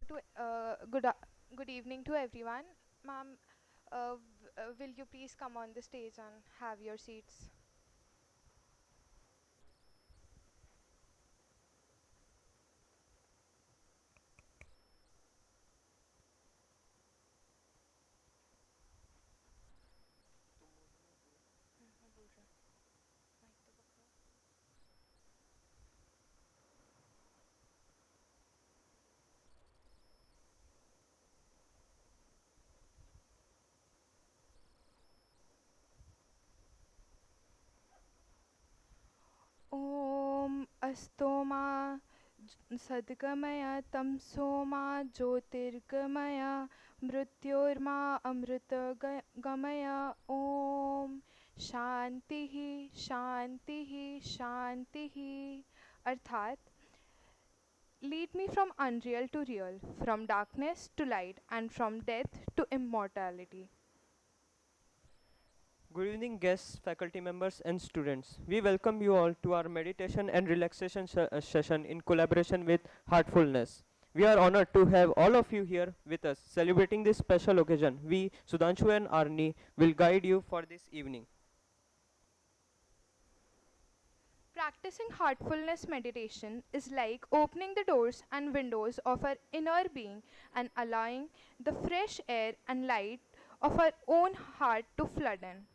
good evening to everyone. Ma'am, will you please come on the stage and have your seats? मैं बोल रहा हूँ, mic तो पकड़ो। ॐ अस्तोमा सद्गमय तमसोमा ज्योतिर्गमय मृत्योर्मा अमृतगमय ॐ शांतिः शांतिः शांतिः। अर्थात lead me from unreal to real, from darkness to light, and from death to immortality. Good evening, guests, faculty members, and students. We welcome you all to our meditation and relaxation session in collaboration with Heartfulness. We are honored to have all of you here with us celebrating this special occasion. We, Sudhanshu and Arni, will guide you for this evening. Practicing heartfulness meditation is like opening the doors and windows of our inner being and allowing the fresh air and light of our own heart to flood in.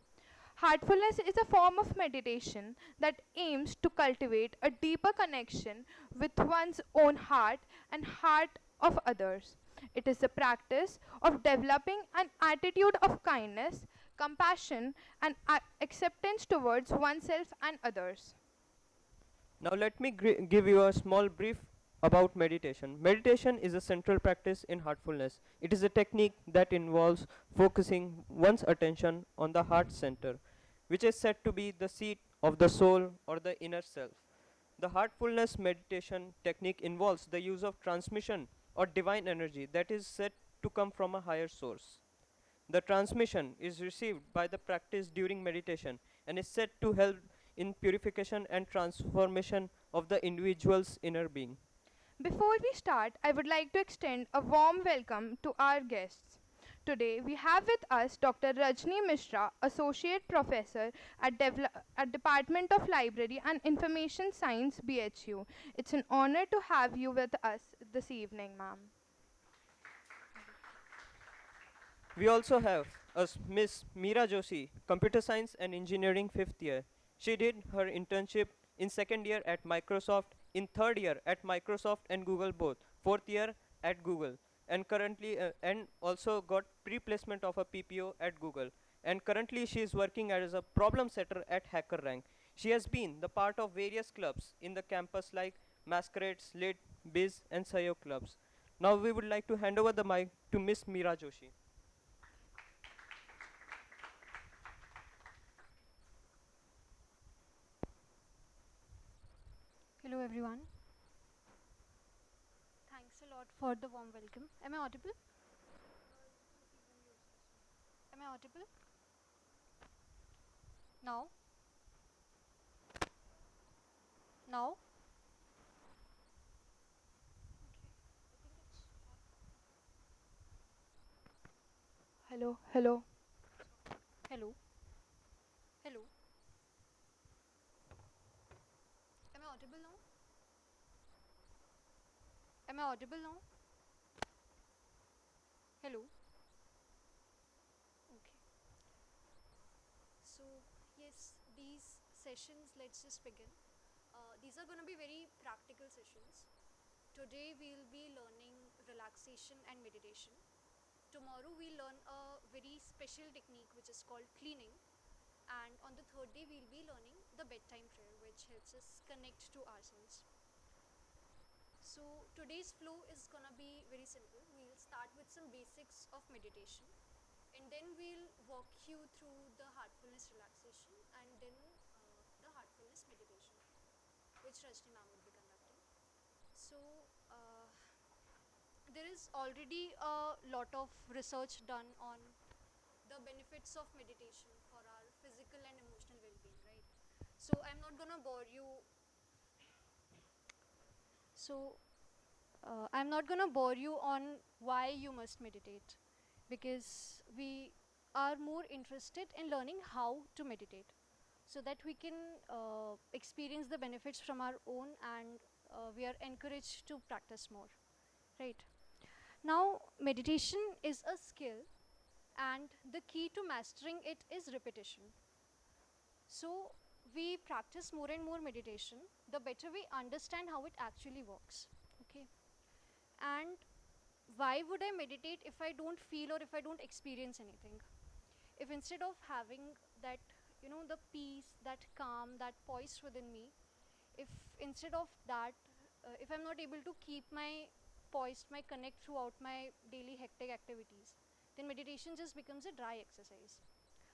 Heartfulness is a form of meditation that aims to cultivate a deeper connection with one's own heart and heart of others. It is the practice of developing an attitude of kindness, compassion, and acceptance towards oneself and others. Now, let me give you a small brief about meditation. Meditation is a central practice in heartfulness. It is a technique that involves focusing one's attention on the heart center, which is said to be the seat of the soul or the inner self. The heartfulness meditation technique involves the use of transmission or divine energy that is said to come from a higher source. The transmission is received by the practice during meditation and is said to help in purification and transformation of the individual's inner being. Before we start, I would like to extend a warm welcome to our guests. Today, we have with us Dr. Rajni Mishra, Associate Professor at Department of Library and Information Science, BHU. It's an honor to have you with us this evening, ma'am. We also have Miss Meera Joshi, Computer Science and Engineering 5th year. She did her internship in 2nd year at Microsoft, in 3rd year at Microsoft and Google both, 4th year at Google, and currently and also got pre-placement of a PPO at Google. And currently she is working as a problem setter at HackerRank. She has been the part of various clubs in the campus like Masquerades, Lit, Biz, and Sayo clubs. Now we would like to hand over the mic to Miss Meera Joshi. Hello everyone. Thanks a lot for the warm welcome. Am I audible? Am I audible? Now? Now? Hello, hello. Hello? Hello? Am I audible now? Am I audible now? Hello? Okay. So, yes, these sessions, let's just begin. These are going to be very practical sessions. Today we'll be learning relaxation and meditation. Tomorrow we'll learn a very special technique which is called cleaning. And on the third day we'll be learning the bedtime prayer, which helps us connect to ourselves. So today's flow is gonna be very simple. We'll start with some basics of meditation, and then we'll walk you through the heartfulness relaxation and then the heartfulness meditation, which Rajni ma'am will be conducting. So there is already a lot of research done on the benefits of meditation for our physical and emotional well-being, right? So I'm not gonna bore you. So I'm not going to bore you on why you must meditate, because we are more interested in learning how to meditate so that we can experience the benefits from our own, and we are encouraged to practice more, right? Now, meditation is a skill, and the key to mastering it is repetition. So, we practice more and more meditation, the better we understand how it actually works. Okay. And why would I meditate if I don't feel or if I don't experience anything? If instead of having that, the peace, that calm, that poise within me, if instead of that, if I'm not able to keep my poise, my connect throughout my daily hectic activities, then meditation just becomes a dry exercise.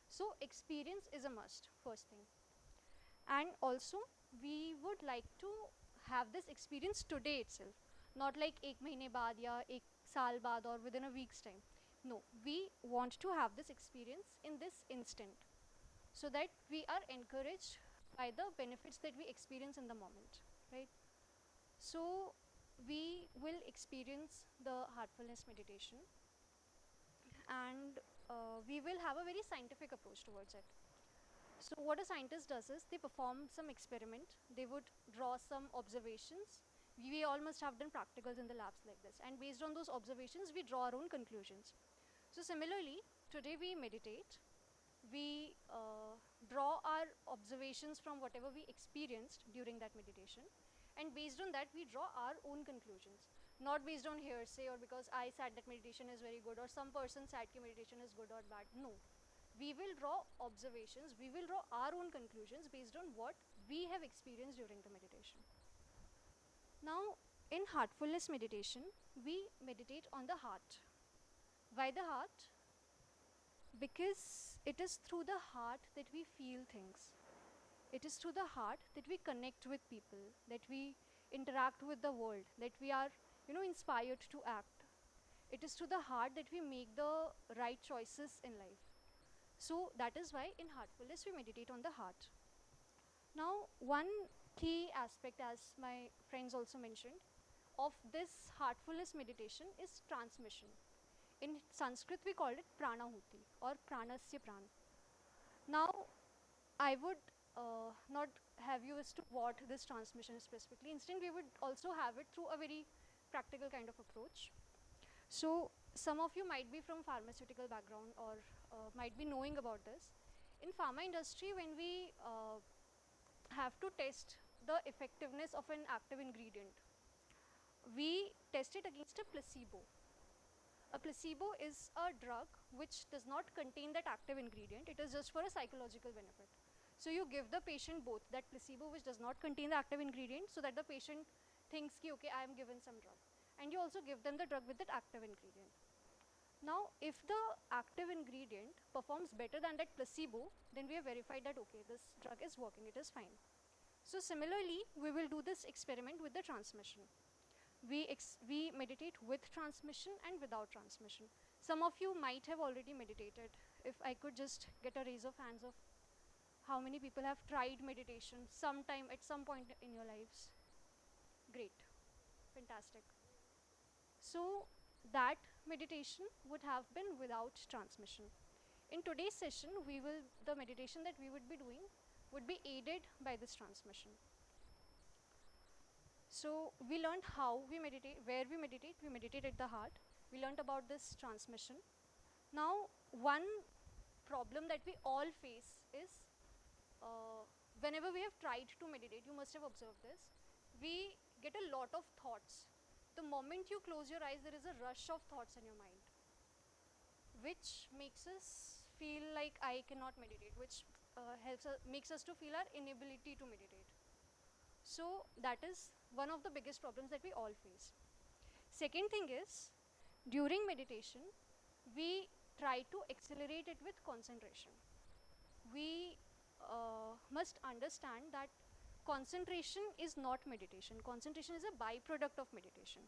So, experience is a must, first thing. And also, we would like to have this experience today itself, not like ek mahine baad ya ek saal baad or within a week's time. No, we want to have this experience in this instant, so that we are encouraged by the benefits that we experience in the moment, right? So we will experience the heartfulness meditation, and we will have a very scientific approach towards it. So what a scientist does is they perform some experiment, they would draw some observations. We all must have done practicals in the labs like this, and based on those observations we draw our own conclusions. So similarly, today we meditate, we draw our observations from whatever we experienced during that meditation, and based on that we draw our own conclusions, not based on hearsay or because I said that meditation is very good or some person said that meditation is good or bad. No, we will draw observations, we will draw our own conclusions based on what we have experienced during the meditation. Now, in heartfulness meditation, we meditate on the heart. Why the heart? Because it is through the heart that we feel things. It is through the heart that we connect with people, that we interact with the world, that we are, inspired to act. It is through the heart that we make the right choices in life. So that is why in heartfulness we meditate on the heart. Now, one key aspect, as my friends also mentioned, of this heartfulness meditation is transmission. In Sanskrit we call it pranahuti or pranasya pran. Now, I would not have you as to what this transmission is specifically. Instead, we would also have it through a very practical kind of approach. So some of you might be from pharmaceutical background or might be knowing about this. In pharma industry, when we have to test the effectiveness of an active ingredient, we test it against a placebo. A placebo is a drug which does not contain that active ingredient. It is just for a psychological benefit. So you give the patient both that placebo which does not contain the active ingredient, so that the patient thinks ki okay, I am given some drug, and you also give them the drug with that active ingredient. Now, if the active ingredient performs better than that placebo, then we have verified that okay, this drug is working, it is fine. So similarly, we will do this experiment with the transmission. We meditate with transmission and without transmission. Some of you might have already meditated. If I could just get a raise of hands of how many people have tried meditation sometime at some point in your lives. Great, fantastic. So that meditation would have been without transmission. In today's session, the meditation that we would be doing would be aided by this transmission. So we learned how we meditate, where we meditate at the heart. We learned about this transmission. Now, one problem that we all face is whenever we have tried to meditate, you must have observed this, we get a lot of thoughts. The moment you close your eyes, there is a rush of thoughts in your mind, which makes us feel like I cannot meditate, which makes us to feel our inability to meditate. So that is one of the biggest problems that we all face. Second thing is, during meditation, we try to accelerate it with concentration. We must understand that concentration is not meditation. Concentration is a byproduct of meditation.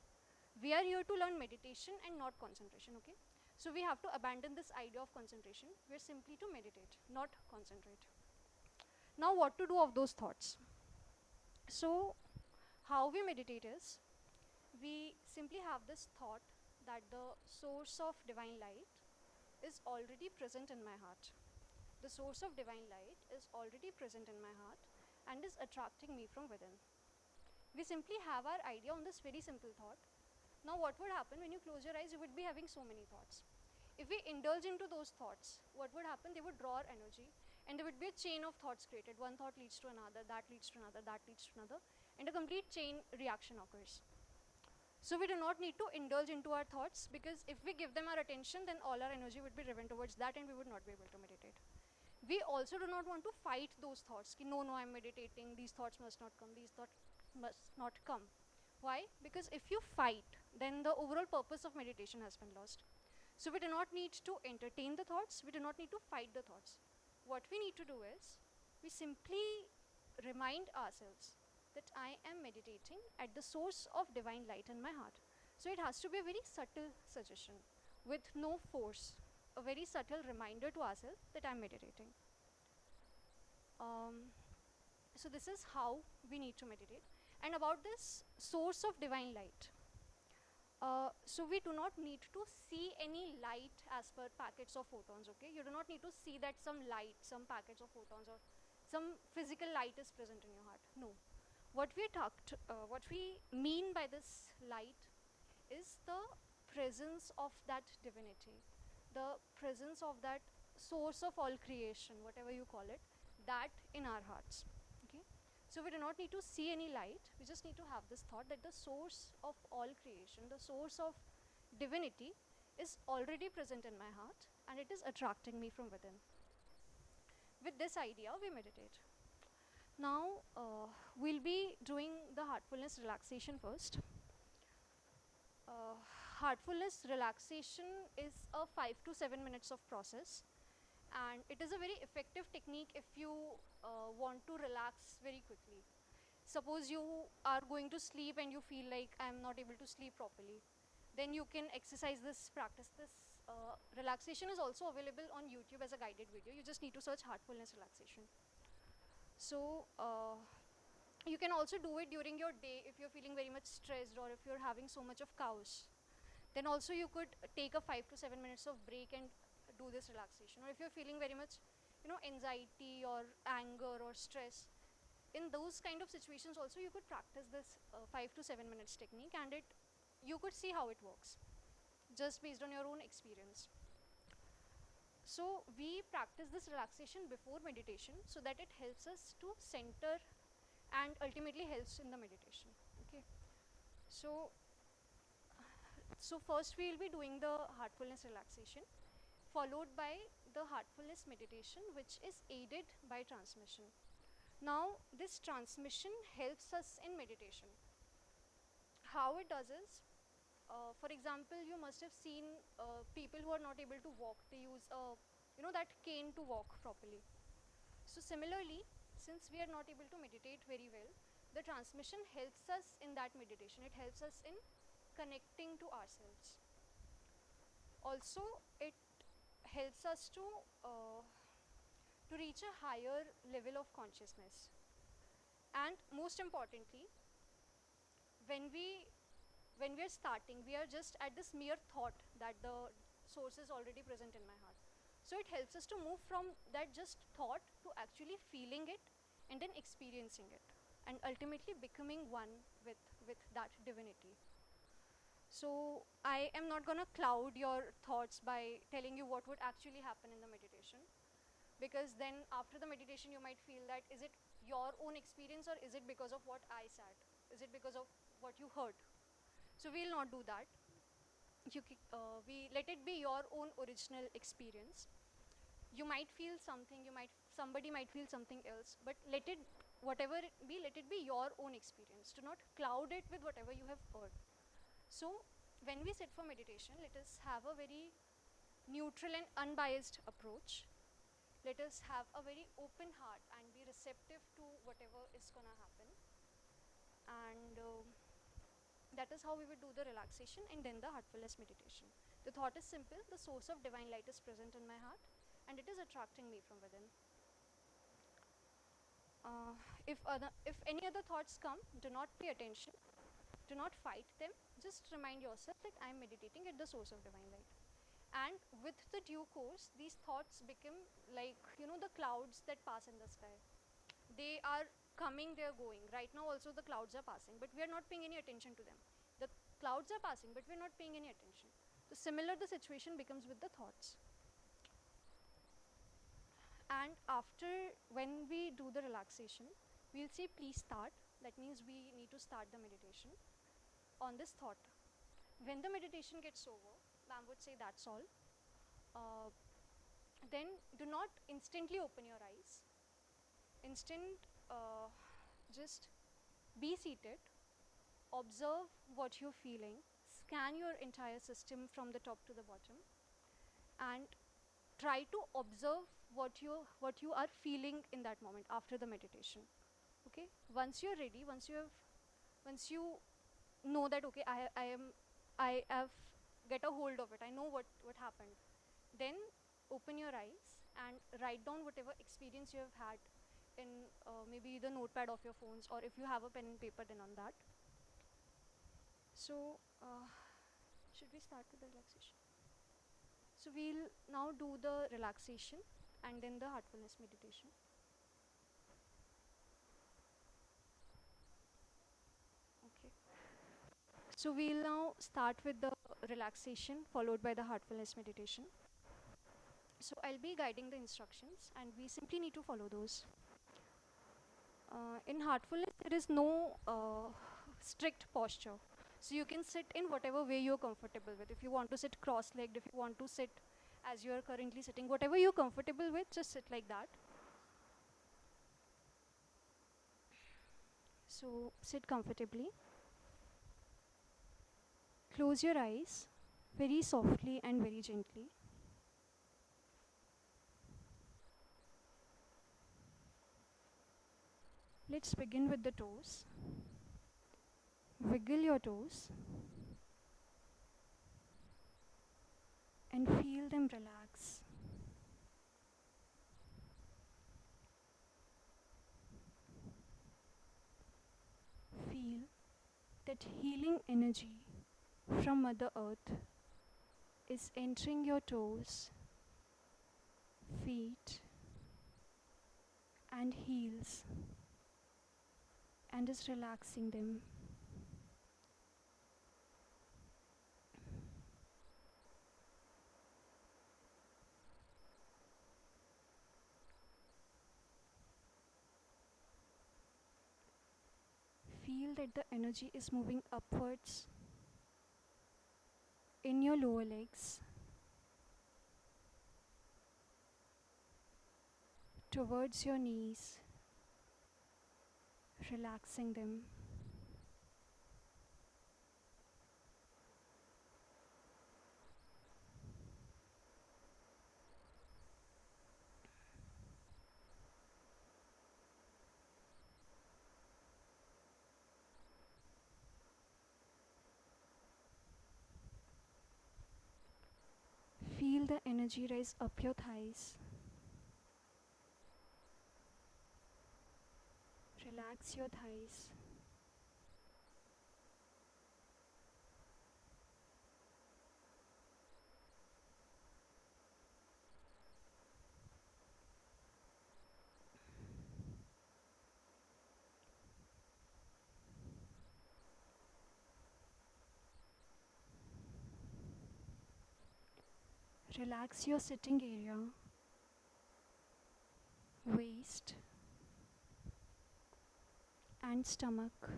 We are here to learn meditation and not concentration, okay? So we have to abandon this idea of concentration. We are simply to meditate, not concentrate. Now, what to do of those thoughts? So, how we meditate is, we simply have this thought that the source of divine light is already present in my heart. The source of divine light is already present in my heart and is attracting me from within. We simply have our idea on this very simple thought. Now, what would happen when you close your eyes? You would be having so many thoughts. If we indulge into those thoughts, what would happen? They would draw our energy, and there would be a chain of thoughts created. One thought leads to another, that leads to another, that leads to another, and a complete chain reaction occurs. So we do not need to indulge into our thoughts, because if we give them our attention, then all our energy would be driven towards that and we would not be able to meditate. We also do not want to fight those thoughts. Ki, no, I'm meditating, these thoughts must not come, these thoughts must not come. Why? Because if you fight, then the overall purpose of meditation has been lost. So we do not need to entertain the thoughts, we do not need to fight the thoughts. What we need to do is, we simply remind ourselves that I am meditating at the source of divine light in my heart. So it has to be a very subtle suggestion with no force, a very subtle reminder to ourselves that I'm meditating. So this is how we need to meditate. And about this source of divine light, so we do not need to see any light as per packets of photons, okay? You do not need to see that some light, some packets of photons or some physical light is present in your heart. No. What we mean by this light is the presence of that divinity, the presence of that source of all creation, whatever you call it, that in our hearts, okay? So we do not need to see any light, we just need to have this thought that the source of all creation, the source of divinity is already present in my heart and it is attracting me from within. With this idea, we meditate. Now, we'll be doing the heartfulness relaxation first. Heartfulness relaxation is a 5 to 7 minutes of process, and it is a very effective technique if you want to relax very quickly. Suppose you are going to sleep and you feel like I'm not able to sleep properly, then you can exercise this, practice this. Relaxation is also available on YouTube as a guided video. You just need to search heartfulness relaxation. So you can also do it during your day if you're feeling very much stressed or if you're having so much of chaos. Then also you could take a 5 to 7 minutes of break and do this relaxation. Or if you're feeling very much, anxiety or anger or stress, in those kind of situations also you could practice this 5 to 7 minutes technique, and you could see how it works just based on your own experience. So we practice this relaxation before meditation so that it helps us to center and ultimately helps in the meditation. Okay. So first we will be doing the heartfulness relaxation, followed by the heartfulness meditation, which is aided by transmission. Now this transmission helps us in meditation. How it does is, for example, you must have seen people who are not able to walk, they use that cane to walk properly. So similarly, since we are not able to meditate very well, the transmission helps us in that meditation. It helps us in connecting to ourselves. Also, it helps us to reach a higher level of consciousness. And most importantly, when we are starting, we are just at this mere thought that the source is already present in my heart. So it helps us to move from that just thought to actually feeling it and then experiencing it and ultimately becoming one with that divinity. So I am not going to cloud your thoughts by telling you what would actually happen in the meditation, because then after the meditation you might feel that is it your own experience or is it because of what I said? Is it because of what you heard? So we will not do that. We let it be your own original experience. You might feel something, somebody might feel something else, but whatever it be, let it be your own experience. Do not cloud it with whatever you have heard. So when we sit for meditation, let us have a very neutral and unbiased approach. Let us have a very open heart and be receptive to whatever is going to happen. And that is how we would do the relaxation and then the heartfulness meditation. The thought is simple: the source of divine light is present in my heart and it is attracting me from within. If any other thoughts come, do not pay attention, do not fight them, just remind yourself that I am meditating at the source of divine light. And with the due course, these thoughts become like, the clouds that pass in the sky. They are coming, they are going. Right now also the clouds are passing, but we are not paying any attention to them. The clouds are passing, but we are not paying any attention. So similar the situation becomes with the thoughts. And after, when we do the relaxation, we'll say please start. That means we need to start the meditation on this thought. When the meditation gets over, ma'am would say that's all. Uh, then do not instantly open your eyes. Just be seated, observe what you're feeling, scan your entire system from the top to the bottom, and try to observe what you are feeling in that moment after the meditation. Okay, once you're ready, once you know that okay, I have get a hold of it, I know what happened, then open your eyes and write down whatever experience you have had in maybe the notepad of your phones, or if you have a pen and paper, then on that. So should we start with the relaxation? So we'll now do the relaxation and then the heartfulness meditation. Okay. So we'll now start with the relaxation followed by the heartfulness meditation. So I'll be guiding the instructions and we simply need to follow those. In heartfulness, there is no strict posture. So you can sit in whatever way you're comfortable with. If you want to sit cross-legged, if you want to sit as you are currently sitting, whatever you're comfortable with, just sit like that. So sit comfortably. Close your eyes very softly and very gently. Let's begin with the toes. Wiggle your toes and feel them relax. Feel that healing energy from Mother Earth is entering your toes, feet, and heels and is relaxing them. Feel that the energy is moving upwards in your lower legs towards your knees, relaxing them. Feel the energy rise up your thighs. Relax your thighs. Relax your sitting area, waist, and stomach.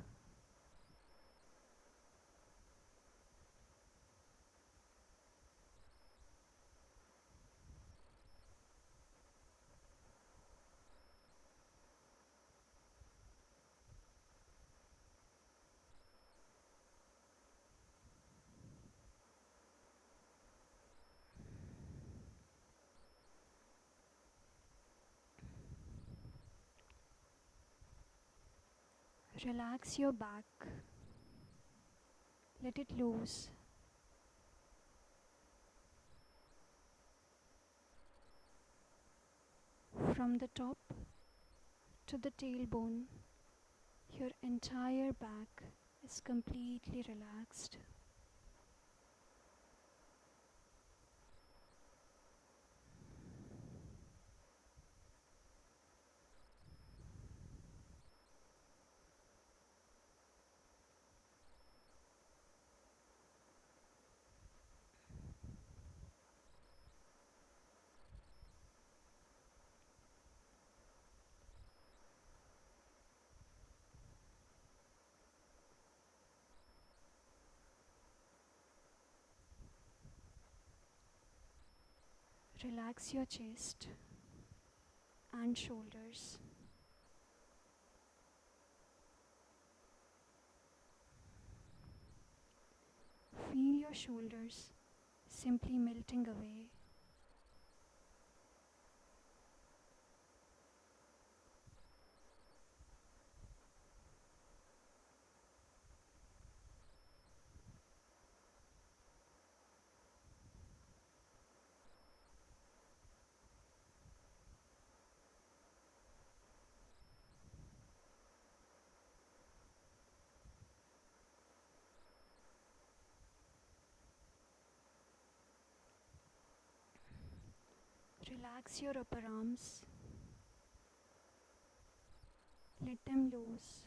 Relax your back. Let it loose. From the top to the tailbone, your entire back is completely relaxed. Relax your chest and shoulders. Feel your shoulders simply melting away. Relax your upper arms. Let them loose.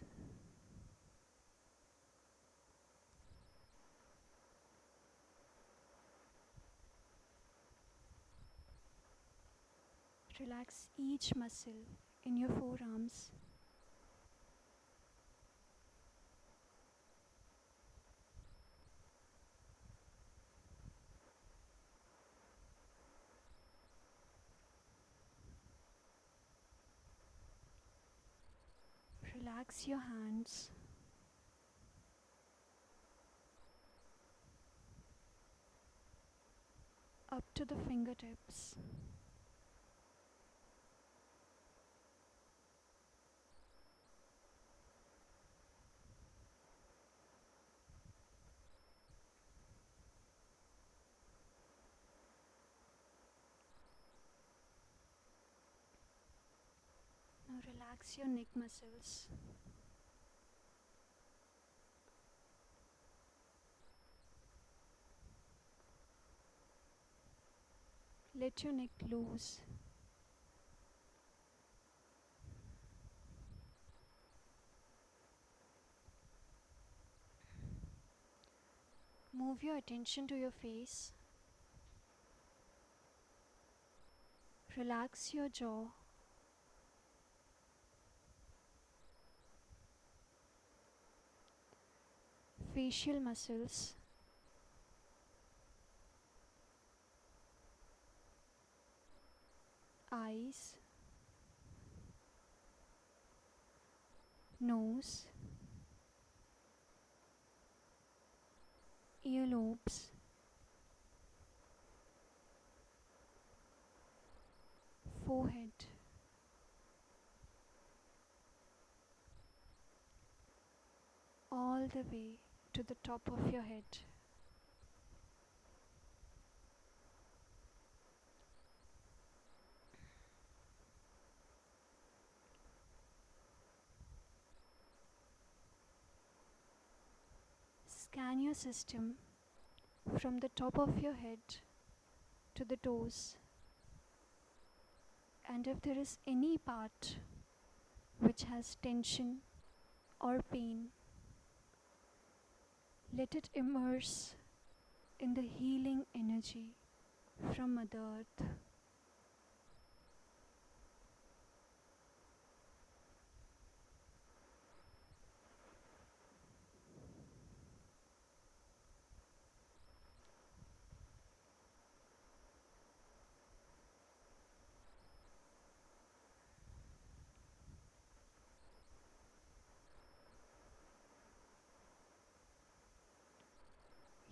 Relax each muscle in your forearms. Relax your hands. Up to the fingertips. Now relax your neck muscles. Let your neck loose. Move your attention to your face. Relax your jaw. Facial muscles. Eyes. Nose. Earlobes. Forehead. All the way to the top of your head. Scan your system from the top of your head to the toes, and if there is any part which has tension or pain, let it immerse in the healing energy from Mother Earth.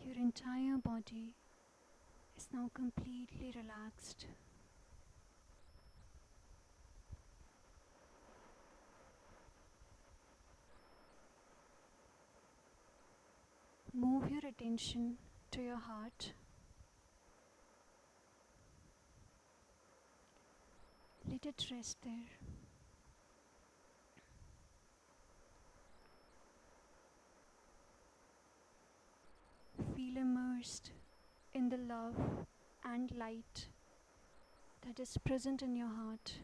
Your entire body is now completely relaxed. Move your attention to your heart. Let it rest there. Feel immersed in the love and light that is present in your heart.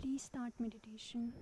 Please start meditation.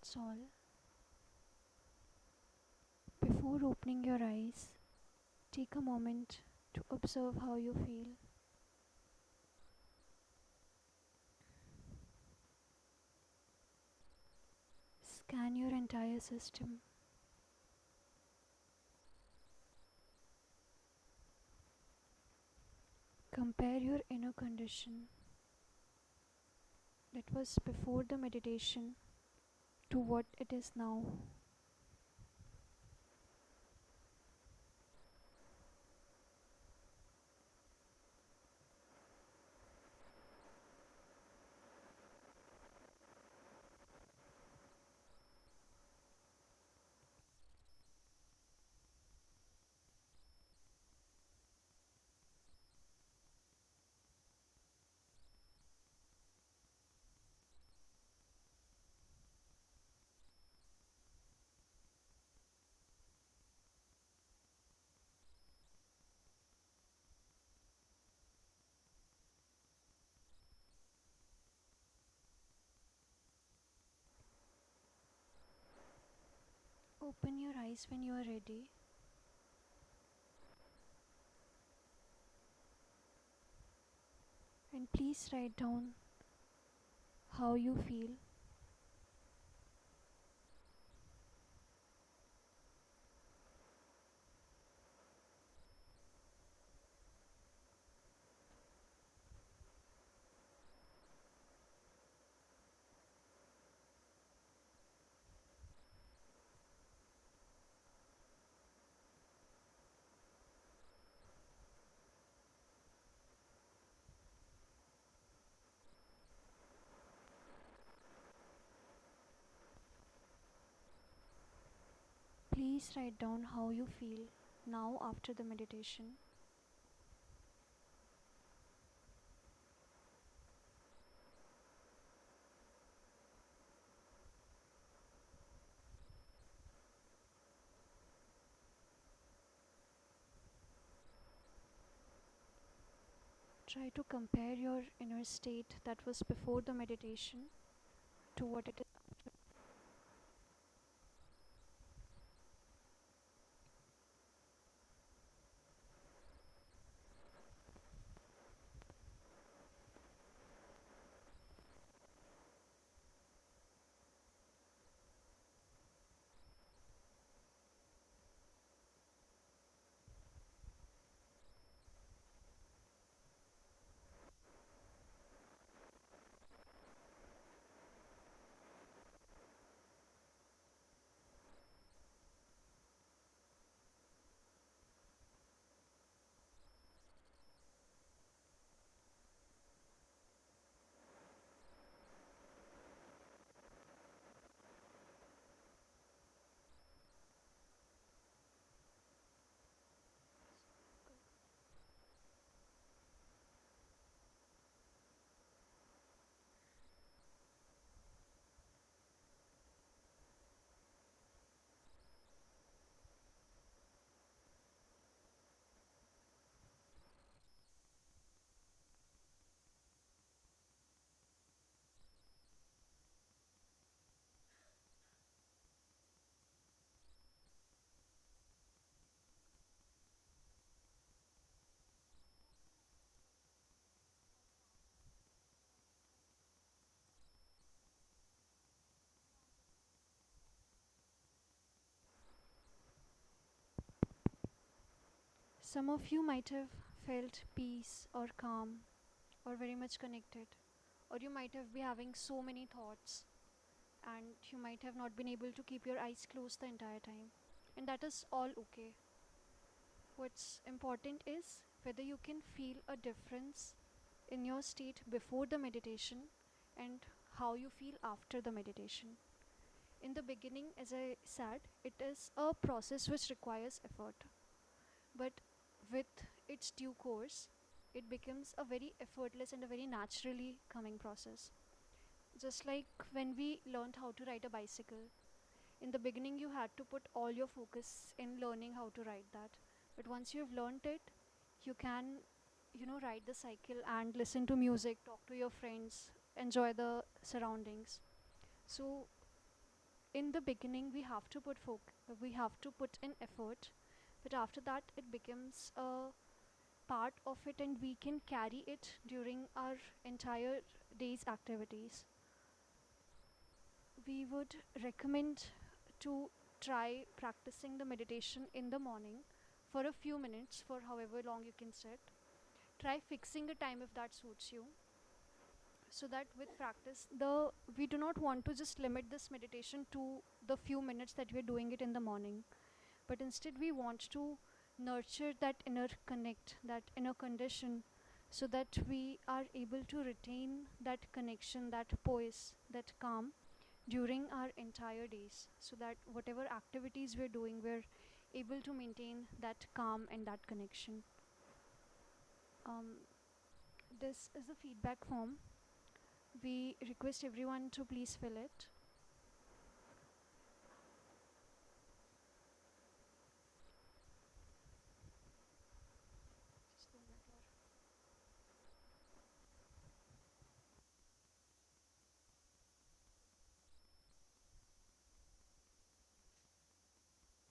That's all. Before opening your eyes, take a moment to observe how you feel. Scan your entire system. Compare your inner condition that was before the meditation to what it is now. Open your eyes when you are ready. And please write down how you feel. Please write down how you feel now after the meditation. Try to compare your inner state that was before the meditation to what it is. Some of you might have felt peace or calm or very much connected, or you might have been having so many thoughts and you might have not been able to keep your eyes closed the entire time. And that is all okay. What's important is whether you can feel a difference in your state before the meditation and how you feel after the meditation. In the beginning, as I said, it is a process which requires effort, but with its due course, it becomes a very effortless and a very naturally coming process. Just like when we learned how to ride a bicycle, in the beginning, you had to put all your focus in learning how to ride that. But once you have learned it, you can, ride the cycle and listen to music, talk to your friends, enjoy the surroundings. So in the beginning we have to we have to put in effort, but after that it becomes a part of it and we can carry it during our entire day's activities. We would recommend to try practicing the meditation in the morning for a few minutes, for however long you can sit. Try fixing a time if that suits you, so that with practice the we do not want to just limit this meditation to the few minutes that we're doing it in the morning, but instead we want to nurture that inner connect, that inner condition, so that we are able to retain that connection, that poise, that calm during our entire days, so that whatever activities we're doing, we're able to maintain that calm and that connection. This is a feedback form. We request everyone to please fill it. Just 2 minutes more. First, I'll be telling about tomorrow's I actually want to iterate it once. Is what would be different because people think that it is the same.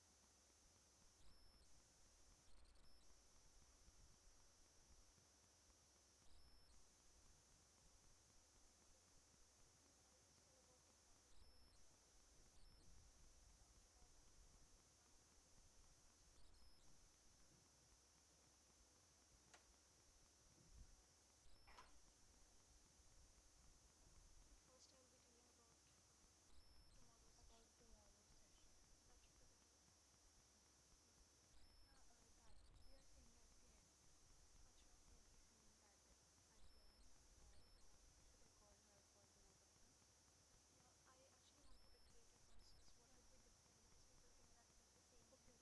Okay, okay.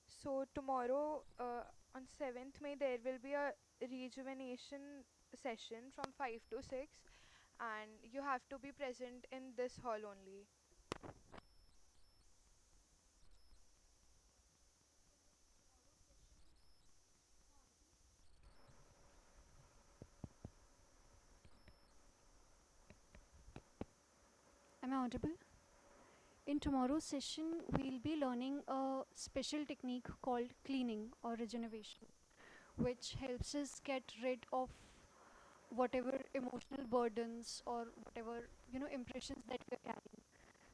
So tomorrow, on 7th May, there will be a rejuvenation session from 5 to 6, and you have to be present in this hall only. Am I audible? In tomorrow's session, we'll be learning a special technique called cleaning or regeneration, which helps us get rid of whatever emotional burdens or whatever impressions that we're carrying.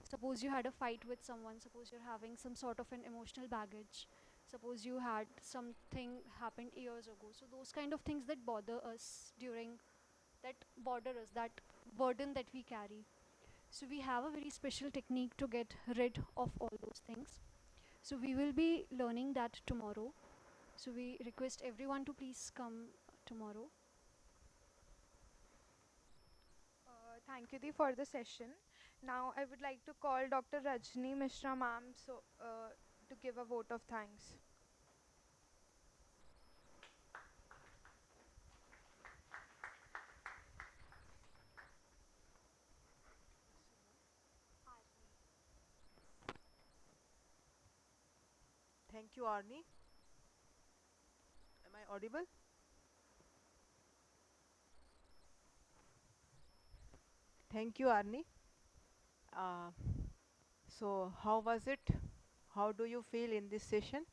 Suppose you had a fight with someone, suppose you're having some sort of an emotional baggage, suppose you had something happened years ago. So those kind of things that bother us during that bother us, that burden that we carry. So we have a very special technique to get rid of all those things. So we will be learning that tomorrow. So we request everyone to please come tomorrow. Thank you Di, for the session. Now I would like to call Dr. Rajni Mishra ma'am to give a vote of thanks. Thank you, Arnie. Am I audible? Thank you, Arnie. Uh, so, how was it? How do you feel in this session?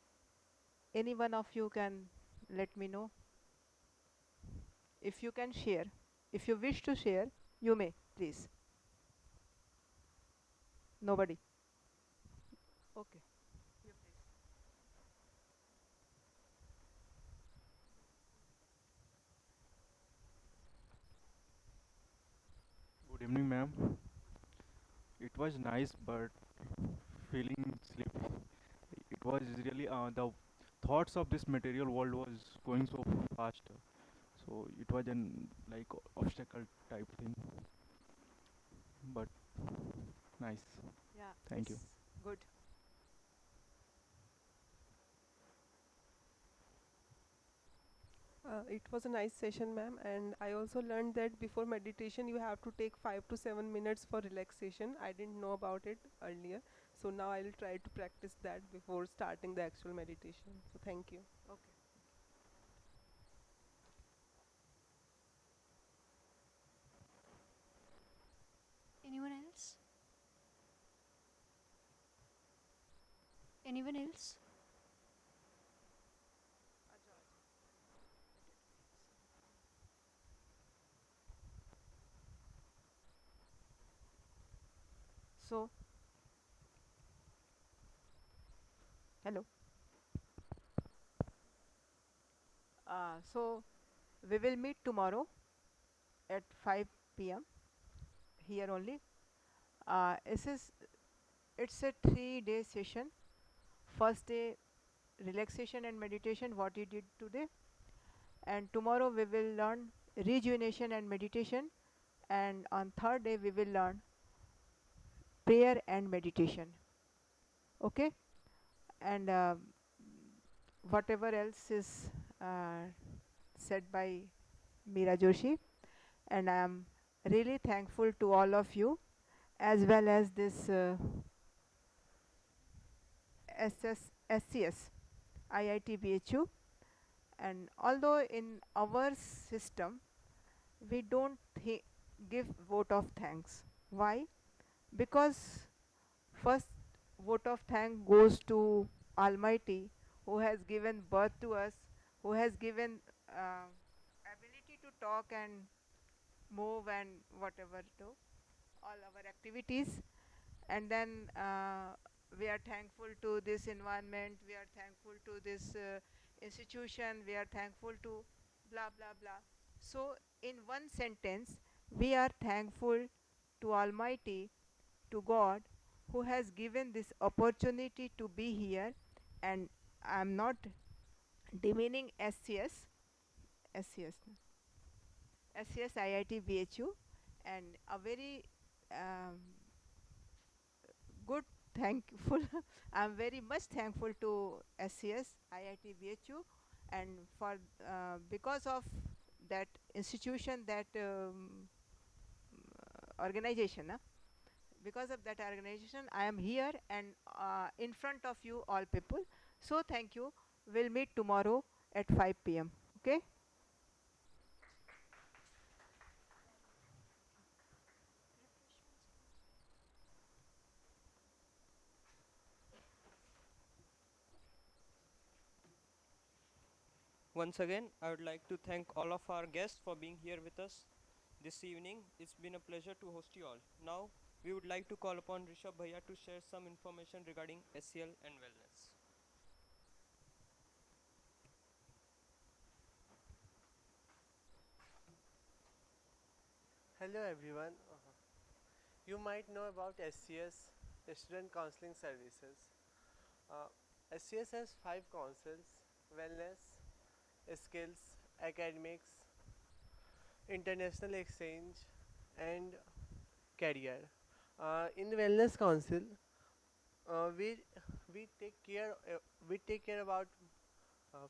Any one of you can let me know. If you can share, if you wish to share, you may, please. Nobody. Okay. You please. Good evening, ma'am. It was nice, but feeling sleepy. It was really the thoughts of this material world was going so fast, so it was an like obstacle type thing. But nice. Yeah, Thank you. it's good. It was a nice session, ma'am, and I also learned that before meditation you have to take 5 to 7 minutes for relaxation. I didn't know about it earlier, So now I will try to practice that before starting the actual meditation. So thank you. Okay. Anyone else? Anyone else? So, hello. So we will meet tomorrow at 5 p.m. here only. This is it's a 3-day session. First day relaxation and meditation, what you did today, and tomorrow we will learn rejuvenation and meditation, and on third day we will learn prayer and meditation. Okay, and whatever else is uh, said by Meera Joshi, and I am really thankful to all of you as well as this SCS IIT BHU. And although in our system we don't give vote of thanks, why? Because first vote of thanks goes to Almighty, who has given birth to us, who has given ability to talk and move and whatever do all our activities. And then we are thankful to this environment, we are thankful to this institution, we are thankful to blah blah blah. So in one sentence, we are thankful to Almighty, to God, who has given this opportunity to be here. And I'm not demeaning SCS SCS IIT BHU, and a very um, good thankful I'm very much thankful to SCS IIT BHU, and for because of that institution, that organization, because of that organization I am here and in front of you all people. So thank you. We'll meet tomorrow at 5 p.m. Okay. Once again, I would like to thank all of our guests for being here with us this evening. It's been a pleasure to host you all. Now, we would like to call upon Rishabh Bhaiya to share some information regarding SCL and wellness. Hello everyone. You might know about SCS, Student Counselling Services. Uh, SCS has 5 councils: wellness, skills, academics, international exchange, and career. In the Wellness Council, uh, we we take care we take care about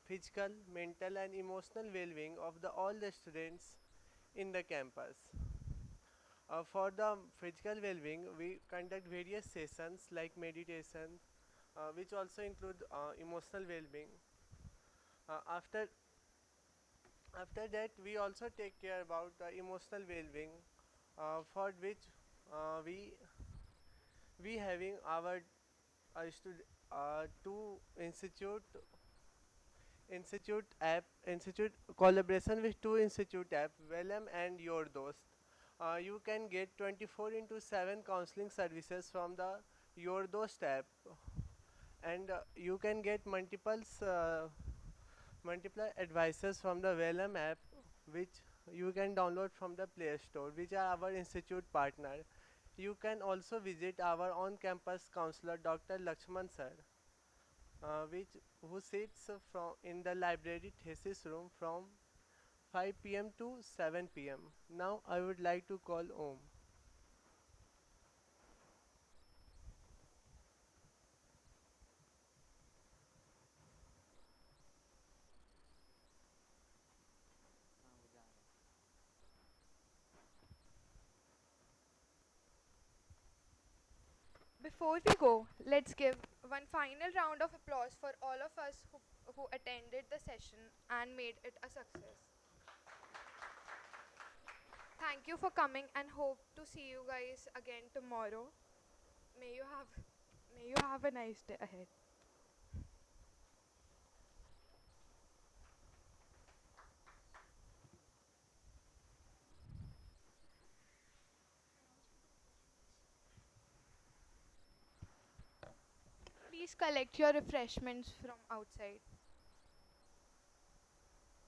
physical, mental, and emotional well-being of all the students in the campus. For the physical well-being, we conduct various sessions like meditation, which also include emotional well-being. After that, we also take care about the emotional well-being, for which we having our two institute collaboration with two institute app, Vellum and Your Dost. You can get 24 into 7 counseling services from the Your Dost app, and you can get multiple advices from the Vellum app, which you can download from the Play Store, which are our institute partner. You can also visit our on-campus counselor, Dr. Lakshman sir, which who sits from in the library thesis room from 5 p.m. to 7 p.m. Now I would like to call Om. Before we go, let's give one final round of applause for all of us who attended the session and made it a success. Thank you for coming and hope to see you guys again tomorrow. May you have may you have a nice day ahead. Please collect your refreshments from outside.